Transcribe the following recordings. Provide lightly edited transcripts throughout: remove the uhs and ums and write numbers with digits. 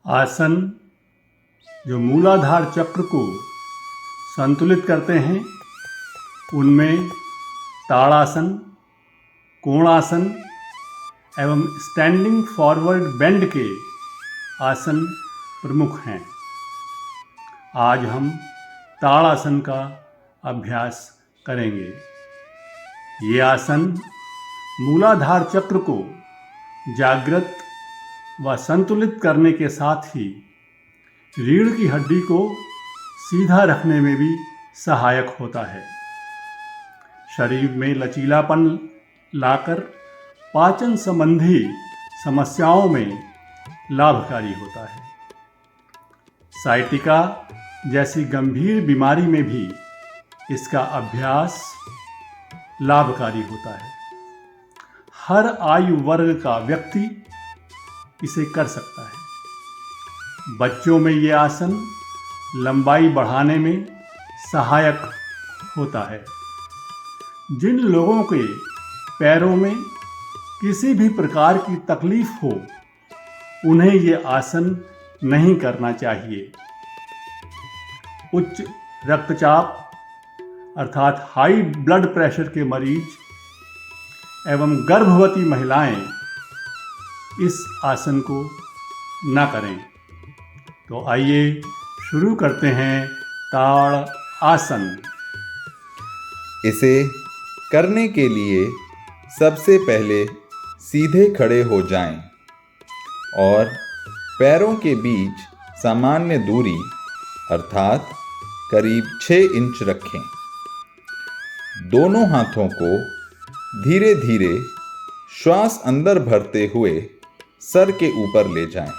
आसन जो मूलाधार चक्र को संतुलित करते हैं उनमें ताड़ासन, कोणासन एवं स्टैंडिंग फॉरवर्ड बेंड के आसन प्रमुख हैं। आज हम ताड़ासन का अभ्यास करेंगे। ये आसन मूलाधार चक्र को जागृत व संतुलित करने के साथ ही रीढ़ की हड्डी को सीधा रखने में भी सहायक होता है। शरीर में लचीलापन लाकर पाचन संबंधी समस्याओं में लाभकारी होता है। साइटिका जैसी गंभीर बीमारी में भी इसका अभ्यास लाभकारी होता है। हर आयु वर्ग का व्यक्ति इसे कर सकता है। बच्चों में ये आसन लंबाई बढ़ाने में सहायक होता है। जिन लोगों के पैरों में किसी भी प्रकार की तकलीफ हो उन्हें ये आसन नहीं करना चाहिए। उच्च रक्तचाप अर्थात हाई ब्लड प्रेशर के मरीज एवं गर्भवती महिलाएं इस आसन को न करें। तो आइए शुरू करते हैं ताड़ आसन। इसे करने के लिए सबसे पहले सीधे खड़े हो जाएं और पैरों के बीच सामान्य दूरी अर्थात करीब 6 इंच रखें। दोनों हाथों को धीरे धीरे श्वास अंदर भरते हुए सर के ऊपर ले जाएं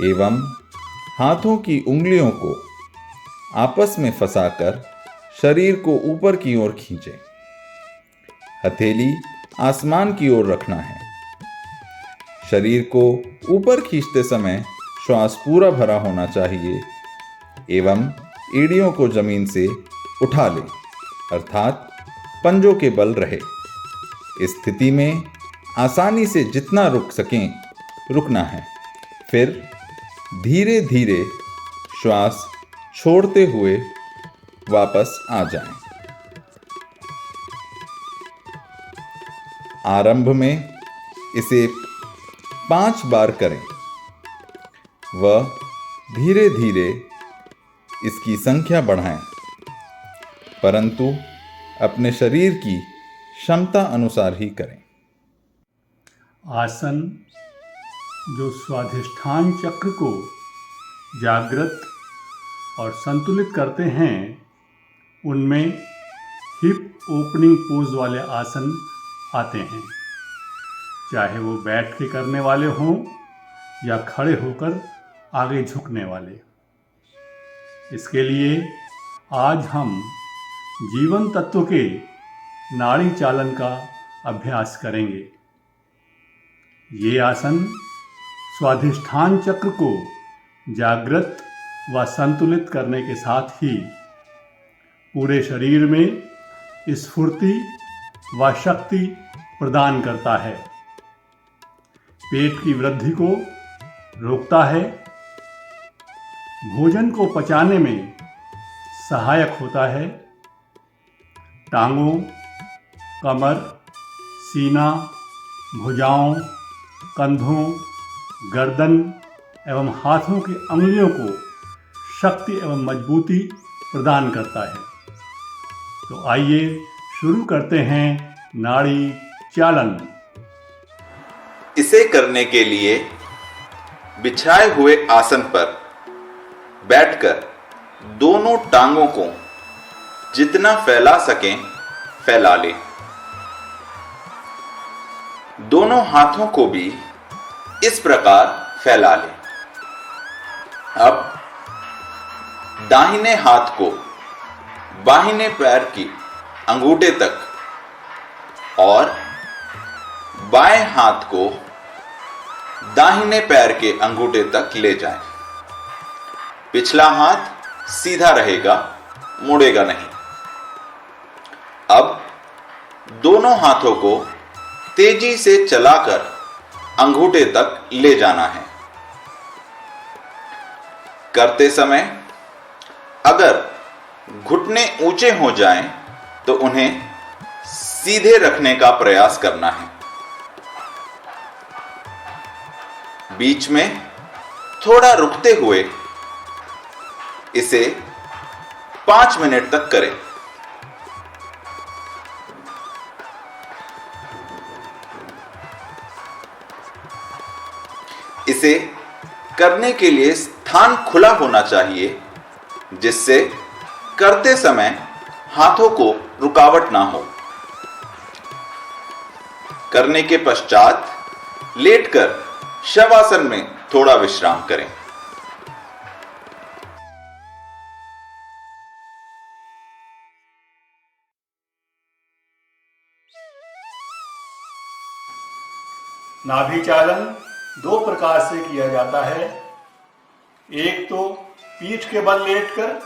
एवं हाथों की उंगलियों को आपस में फंसाकर शरीर को ऊपर की ओर खींचें। हथेली आसमान की ओर रखना है। शरीर को ऊपर खींचते समय श्वास पूरा भरा होना चाहिए एवं एड़ियों को जमीन से उठा लें अर्थात पंजों के बल रहे। इस स्थिति में आसानी से जितना रुक सकें रुकना है। फिर धीरे धीरे श्वास छोड़ते हुए वापस आ जाएं। आरंभ में इसे 5 बार करें व धीरे धीरे इसकी संख्या बढ़ाएं, परंतु अपने शरीर की क्षमता अनुसार ही करें। आसन जो स्वाधिष्ठान चक्र को जागृत और संतुलित करते हैं उनमें हिप ओपनिंग पोज वाले आसन आते हैं। चाहे वो बैठ के करने वाले हों या खड़े होकर आगे झुकने वाले। इसके लिए आज हम जीवन तत्व के नाड़ी चालन का अभ्यास करेंगे। ये आसन स्वाधिष्ठान चक्र को जागृत व संतुलित करने के साथ ही पूरे शरीर में स्फूर्ति व शक्ति प्रदान करता है। पेट की वृद्धि को रोकता है। भोजन को पचाने में सहायक होता है। टांगों, कमर, सीना, भुजाओं, कंधों, गर्दन एवं हाथों की अंगुलियों को शक्ति एवं मजबूती प्रदान करता है। तो आइए शुरू करते हैं नाड़ी चालन। इसे करने के लिए बिछाए हुए आसन पर बैठकर दोनों टांगों को जितना फैला सकें फैला लें। दोनों हाथों को भी इस प्रकार फैला लें। अब दाहिने हाथ को बाहिने पैर की अंगूठे तक और बाएं हाथ को दाहिने पैर के अंगूठे तक ले जाएं। पिछला हाथ सीधा रहेगा, मुड़ेगा नहीं। अब दोनों हाथों को तेजी से चलाकर अंगूठे तक ले जाना है। करते समय अगर घुटने ऊंचे हो जाएं तो उन्हें सीधे रखने का प्रयास करना है। बीच में थोड़ा रुकते हुए इसे 5 मिनट तक करें। इसे करने के लिए स्थान खुला होना चाहिए जिससे करते समय हाथों को रुकावट ना हो। करने के पश्चात लेटकर शवासन में थोड़ा विश्राम करें। नाभि चालन 2 प्रकार से किया जाता है। एक तो पीठ के बल लेटकर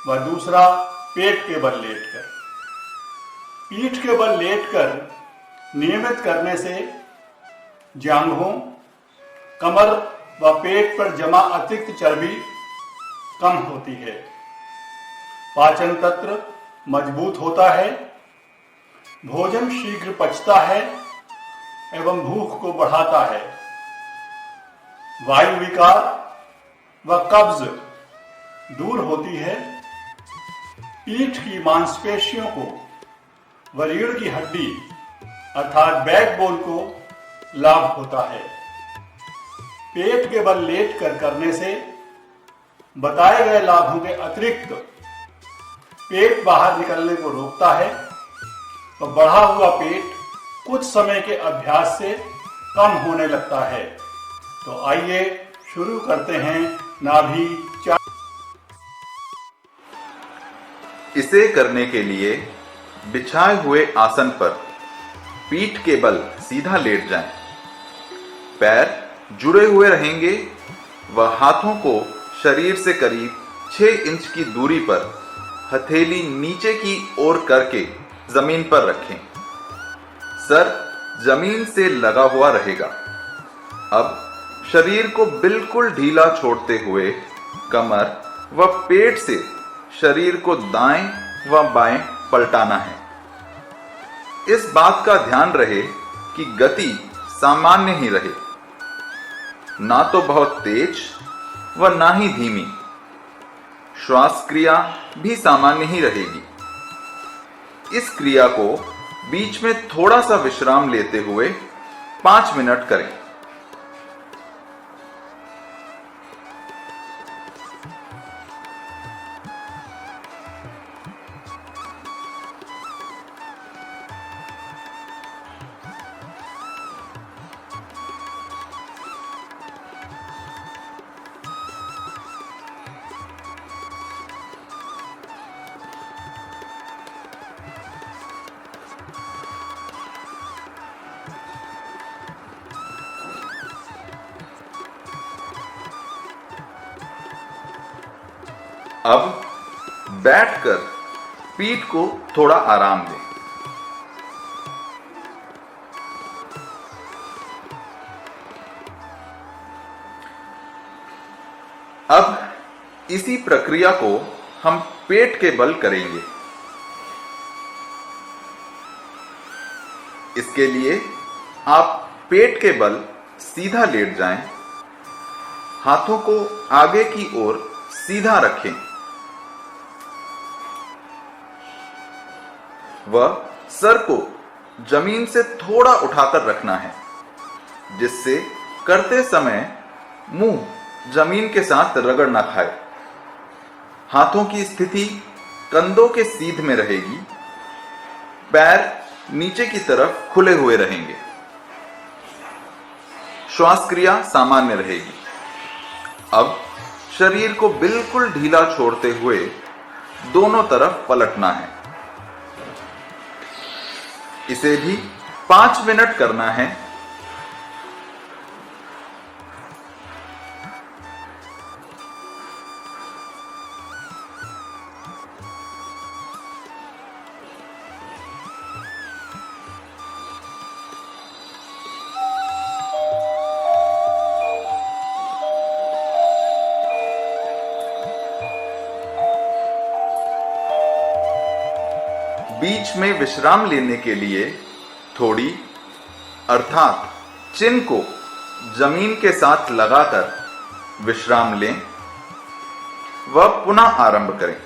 व दूसरा पेट के बल लेटकर। पीठ के बल लेटकर नियमित करने से जांघों, कमर व पेट पर जमा अतिरिक्त चर्बी कम होती है। पाचन तंत्र मजबूत होता है, भोजन शीघ्र पचता है एवं भूख को बढ़ाता है। वायु विकार व कब्ज दूर होती है। पीठ की मांसपेशियों को व रीढ़ की हड्डी अर्थात बैकबोन को लाभ होता है। पेट के बल लेट कर करने से बताए गए लाभों के अतिरिक्त पेट बाहर निकलने को रोकता है और बढ़ा हुआ पेट कुछ समय के अभ्यास से कम होने लगता है। तो आइए शुरू करते हैं नाभि चालन। इसे करने के लिए बिछाए हुए आसन पर पीठ के बल सीधा लेट जाएं। पैर जुड़े हुए रहेंगे व हाथों को शरीर से करीब 6 इंच की दूरी पर हथेली नीचे की ओर करके जमीन पर रखें। सर जमीन से लगा हुआ रहेगा। अब शरीर को बिल्कुल ढीला छोड़ते हुए कमर व पेट से शरीर को दाएं व बाएं पलटाना है। इस बात का ध्यान रहे कि गति सामान्य ही रहे, ना तो बहुत तेज व ना ही धीमी। श्वास क्रिया भी सामान्य ही रहेगी। इस क्रिया को बीच में थोड़ा सा विश्राम लेते हुए 5 मिनट करें। अब बैठकर पीठ को थोड़ा आराम दें। अब इसी प्रक्रिया को हम पेट के बल करेंगे। इसके लिए आप पेट के बल सीधा लेट जाएं, हाथों को आगे की ओर सीधा रखें व सर को जमीन से थोड़ा उठाकर रखना है, जिससे करते समय मुंह जमीन के साथ रगड़ ना खाए। हाथों की स्थिति कंधों के सीध में रहेगी। पैर नीचे की तरफ खुले हुए रहेंगे। श्वास क्रिया सामान्य रहेगी। अब शरीर को बिल्कुल ढीला छोड़ते हुए दोनों तरफ पलटना है। इसे भी 5 मिनट करना है। बीच में विश्राम लेने के लिए थोड़ी अर्थात चिन को जमीन के साथ लगाकर विश्राम लें व पुनः आरंभ करें।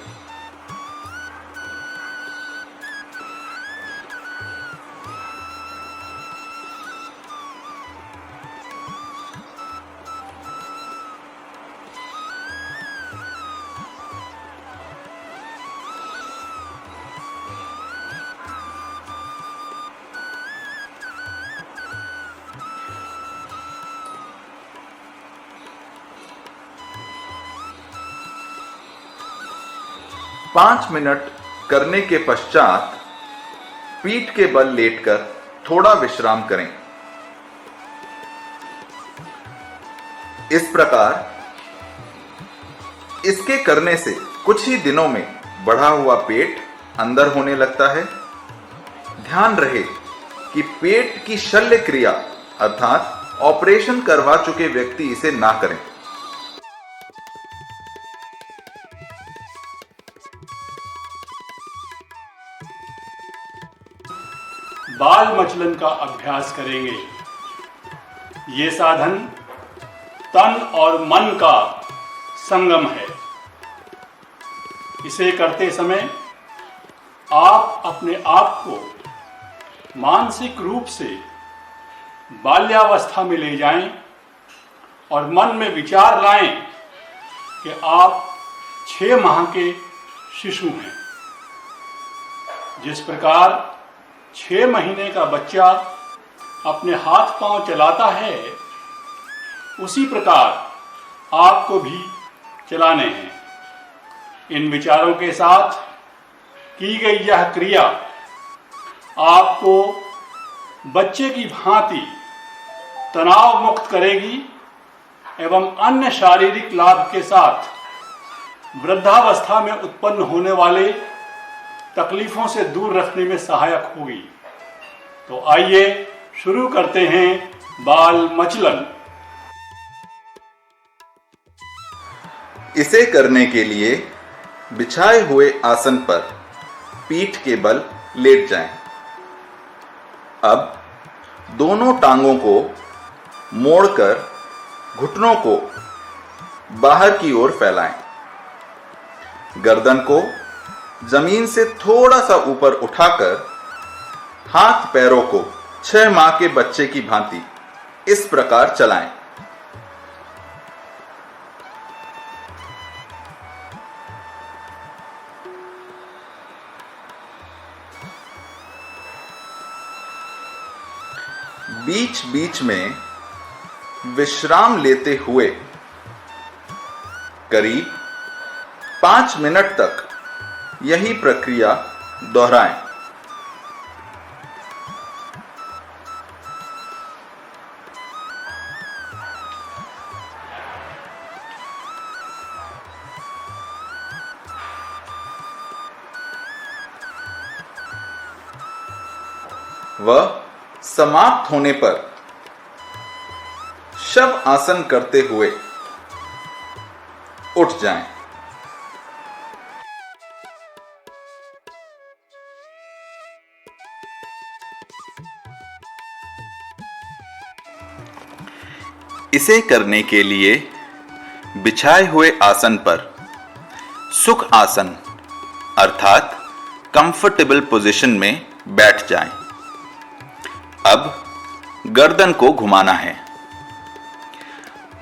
पांच मिनट करने के पश्चात पीठ के बल लेटकर थोड़ा विश्राम करें। इस प्रकार इसके करने से कुछ ही दिनों में बढ़ा हुआ पेट अंदर होने लगता है। ध्यान रहे कि पेट की शल्य क्रिया अर्थात ऑपरेशन करवा चुके व्यक्ति इसे ना करें। बाल मचलन का अभ्यास करेंगे। ये साधन तन और मन का संगम है। इसे करते समय आप अपने आप को मानसिक रूप से बाल्यावस्था में ले जाएं और मन में विचार लाएं कि आप 6 माह के शिशु हैं। जिस प्रकार 6 महीने का बच्चा अपने हाथ पांव चलाता है, उसी प्रकार आपको भी चलाने हैं। इन विचारों के साथ की गई यह क्रिया आपको बच्चे की भांति तनाव मुक्त करेगी एवं अन्य शारीरिक लाभ के साथ वृद्धावस्था में उत्पन्न होने वाले तकलीफों से दूर रखने में सहायक होगी। तो आइए शुरू करते हैं बाल मचलन। इसे करने के लिए बिछाए हुए आसन पर पीठ के बल लेट जाएं। अब दोनों टांगों को मोड़कर घुटनों को बाहर की ओर फैलाएं। गर्दन को जमीन से थोड़ा सा ऊपर उठाकर हाथ पैरों को 6 माह के बच्चे की भांति इस प्रकार चलाएं। बीच बीच में विश्राम लेते हुए करीब 5 मिनट तक यही प्रक्रिया दोहराएं। वह समाप्त होने पर शव आसन करते हुए उठ जाएं। इसे करने के लिए बिछाए हुए आसन पर सुख आसन अर्थात कंफर्टेबल पोजीशन में बैठ जाएं। अब गर्दन को घुमाना है,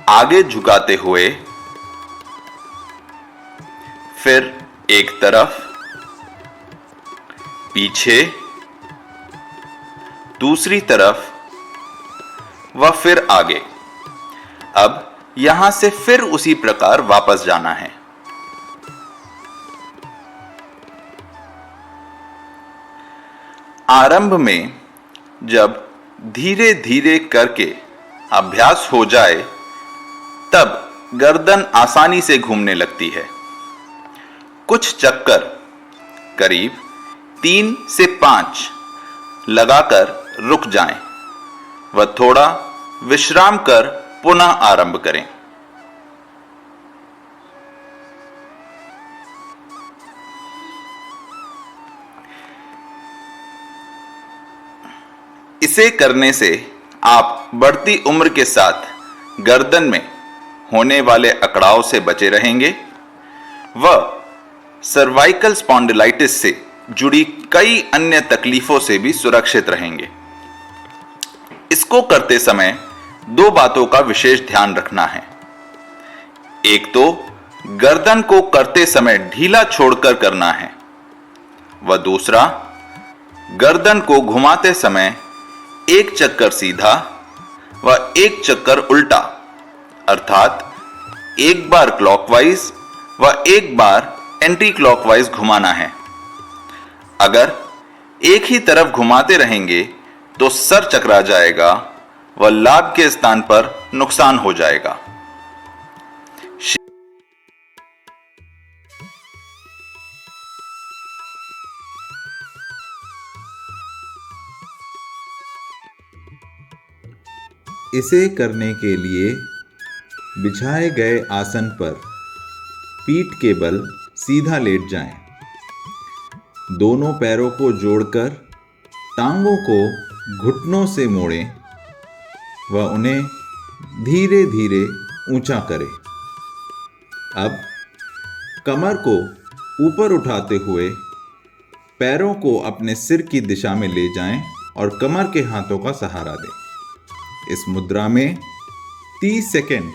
आगे झुकाते हुए, फिर एक तरफ, पीछे, दूसरी तरफ व फिर आगे। अब यहां से फिर उसी प्रकार वापस जाना है। आरंभ में जब धीरे धीरे करके अभ्यास हो जाए तब गर्दन आसानी से घूमने लगती है। कुछ चक्कर करीब 3 से 5 लगाकर रुक जाएं व थोड़ा विश्राम कर पुनः आरंभ करें। इसे करने से आप बढ़ती उम्र के साथ गर्दन में होने वाले अकड़ाव से बचे रहेंगे व सर्वाइकल स्पॉन्डिलाइटिस से जुड़ी कई अन्य तकलीफों से भी सुरक्षित रहेंगे। इसको करते समय दो बातों का विशेष ध्यान रखना है। एक तो गर्दन को करते समय ढीला छोड़कर करना है व दूसरा गर्दन को घुमाते समय एक चक्कर सीधा व एक चक्कर उल्टा अर्थात एक बार क्लॉकवाइज व एक बार एंटी क्लॉकवाइज घुमाना है। अगर एक ही तरफ घुमाते रहेंगे तो सर चकरा जाएगा व लाभ के स्थान पर नुकसान हो जाएगा। इसे करने के लिए बिछाए गए आसन पर पीठ के बल सीधा लेट जाएं। दोनों पैरों को जोड़कर टांगों को घुटनों से मोड़ें व उन्हें धीरे धीरे ऊंचा करें। अब कमर को ऊपर उठाते हुए पैरों को अपने सिर की दिशा में ले जाएं और कमर के हाथों का सहारा दें। इस मुद्रा में 30 सेकंड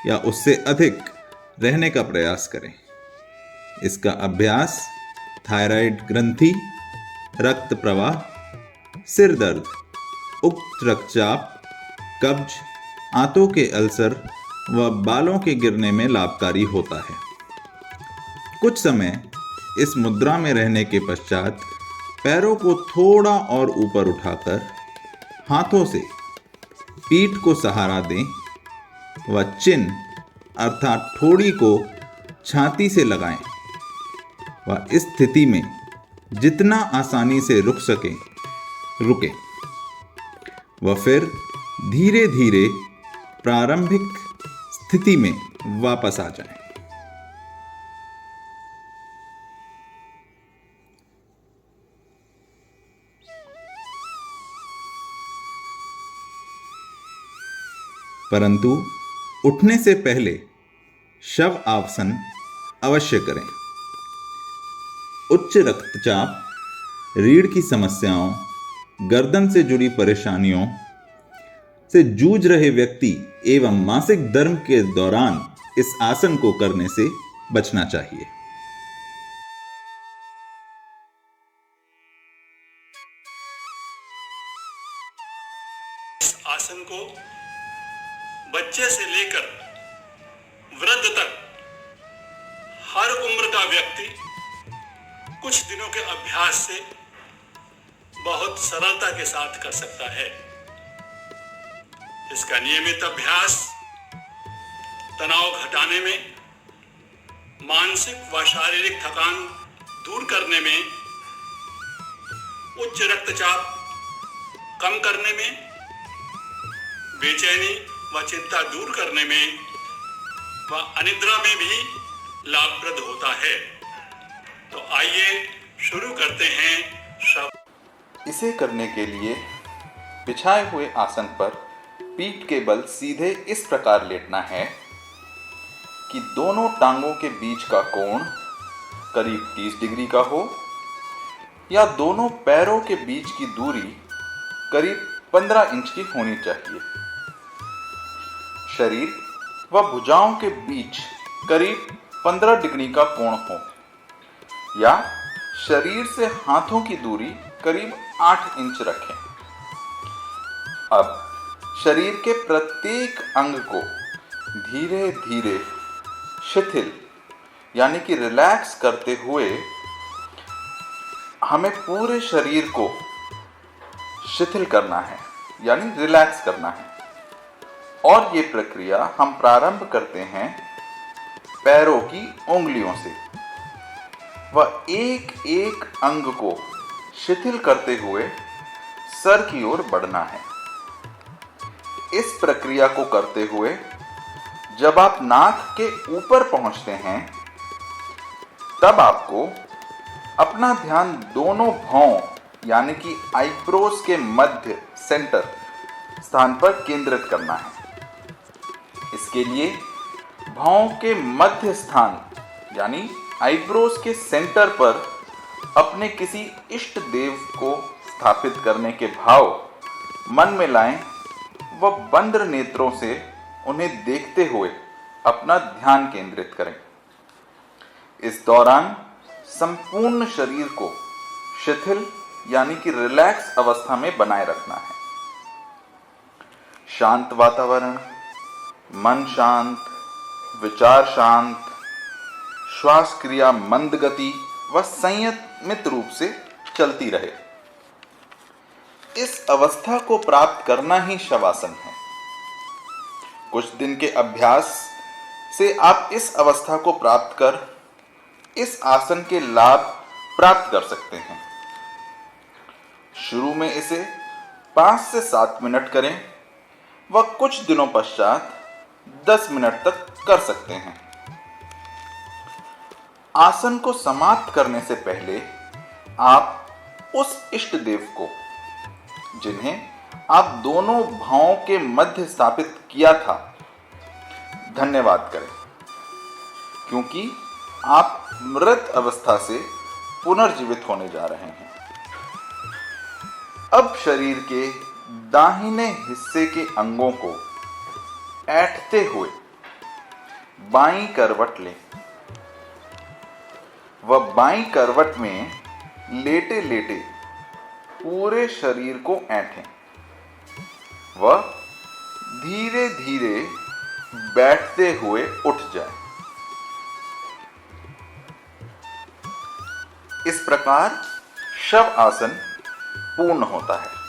या उससे अधिक रहने का प्रयास करें। इसका अभ्यास थायराइड ग्रंथि, रक्त प्रवाह, सिर दर्द, उच्च रक्तचाप, कब्ज, आंतों के अल्सर व बालों के गिरने में लाभकारी होता है। कुछ समय इस मुद्रा में रहने के पश्चात पैरों को थोड़ा और ऊपर उठाकर हाथों से पीठ को सहारा दें व चिन्ह अर्थात ठोड़ी को छाती से लगाएं व इस स्थिति में जितना आसानी से रुक सकें रुकें व फिर धीरे धीरे प्रारंभिक स्थिति में वापस आ जाएं। परंतु उठने से पहले शव आसन अवश्य करें। उच्च रक्तचाप, रीढ़ की समस्याओं, गर्दन से जुड़ी परेशानियों से जूझ रहे व्यक्ति एवं मासिक धर्म के दौरान इस आसन को करने से बचना चाहिए। इस आसन को बच्चे से लेकर वृद्ध तक हर उम्र का व्यक्ति कुछ दिनों के अभ्यास से बहुत सरलता के साथ कर सकता है। इसका नियमित अभ्यास तनाव घटाने में, मानसिक व शारीरिक थकान दूर करने में, उच्च रक्तचाप कम करने में, बेचैनी व चिंता दूर करने में व अनिद्रा में भी लाभप्रद होता है। तो आइए शुरू करते हैं शव। इसे करने के लिए बिछाए हुए आसन पर पीठ के बल सीधे इस प्रकार लेटना है कि दोनों टांगों के बीच का कोण करीब 30 डिग्री का हो या दोनों पैरों के बीच की दूरी करीब 15 इंच की होनी चाहिए। शरीर व भुजाओं के बीच करीब 15 डिग्री का कोण हो या शरीर से हाथों की दूरी करीब 8 इंच रखें। अब शरीर के प्रत्येक अंग को धीरे धीरे शिथिल यानी कि रिलैक्स करते हुए हमें पूरे शरीर को शिथिल करना है यानी रिलैक्स करना है। और ये प्रक्रिया हम प्रारंभ करते हैं पैरों की उंगलियों से व एक एक अंग को शिथिल करते हुए सर की ओर बढ़ना है। इस प्रक्रिया को करते हुए जब आप नाक के ऊपर पहुंचते हैं तब आपको अपना ध्यान दोनों भौं यानी कि आईब्रोज के मध्य सेंटर स्थान पर केंद्रित करना है। इसके लिए भौं के मध्य स्थान यानी आईब्रोज के सेंटर पर अपने किसी इष्ट देव को स्थापित करने के भाव मन में लाएं व बंद नेत्रों से उन्हें देखते हुए अपना ध्यान केंद्रित करें। इस दौरान संपूर्ण शरीर को शिथिल यानी कि रिलैक्स अवस्था में बनाए रखना है। शांत वातावरण, मन शांत, विचार शांत, श्वास क्रिया मंद गति व संयमित रूप से चलती रहे। इस अवस्था को प्राप्त करना ही शवासन है। कुछ दिन के अभ्यास से आप इस अवस्था को प्राप्त कर इस आसन के लाभ प्राप्त कर सकते हैं। शुरू में इसे 5 से 7 मिनट करें व कुछ दिनों पश्चात 10 मिनट तक कर सकते हैं। आसन को समाप्त करने से पहले आप उस इष्ट देव को, जिन्हें आप दोनों भौं के मध्य स्थापित किया था, धन्यवाद करें, क्योंकि आप मृत अवस्था से पुनर्जीवित होने जा रहे हैं। अब शरीर के दाहिने हिस्से के अंगों को ऐंठते हुए बाईं करवट लें व बाईं करवट में लेटे लेटे पूरे शरीर को ऐंठें व धीरे धीरे बैठते हुए उठ जाएं। इस प्रकार शव आसन पूर्ण होता है।